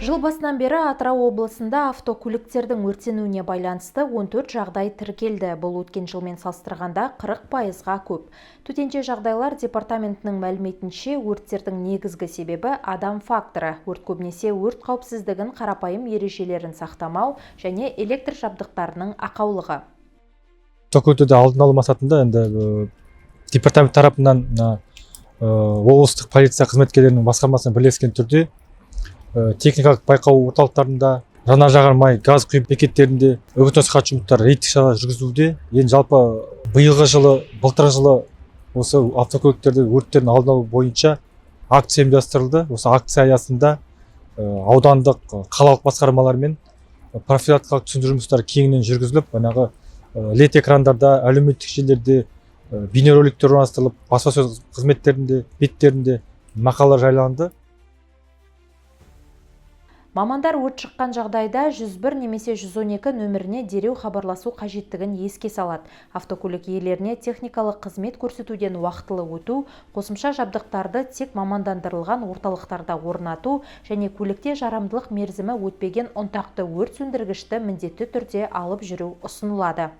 Жыл басынан бері Атырау облысында автокөліктердің өртенуіне байланысты 14 жағдай тіркелді. Бұл өткен жылмен салыстырғанда 40%-ға көп. Төтенше жағдайлар департаментінің мәліметінше, өрттердің негізгі себебі адам факторы. Өрт көбінесе өрт қауіпсіздігін қарапайым ережелерін сақтамау және электр жабдықтарының ақаулығы. Автокөліктерді алдын алу мақсатында департамент тарапынан облыстық полиция қызметкерлерінің басқармасымен бірлескен түрде техникалық байқау орталықтарында, жанар жағармай газ құю бекеттерінде үгіт-насихат жұмыстары рейдтік шара жүргізілуде. Енді жалпы биылғы жылы, былтырғы жылы осы автокөліктерді өрттердің алдын алу бойынша акция ұйымдастырылды. Осы акция аясында аудандық, қалалық басқармалармен профилактикалық түсіндіру жұмыстары кеңінен жүргізіліп, LED экрандарда, әлеуметтік желілерде бейнероликтер орналастырылып, баспасөз қызметтерінде, беттерінде мақалалар жарияланды. Мамандар өрт шыққан жағдайда 101 немесе 112 нөміріне дереу хабарласу қажеттігін еске салады. Автокөлік иелеріне техникалық қызмет көрсетуден уақытылы өту, қосымша жабдықтарды тек мамандандырылған орталықтарда орнату және көлікте жарамдылық мерзімі өтпеген ұнтақты өрт сөндіргішті міндетті түрде алып жүру ұсынылады.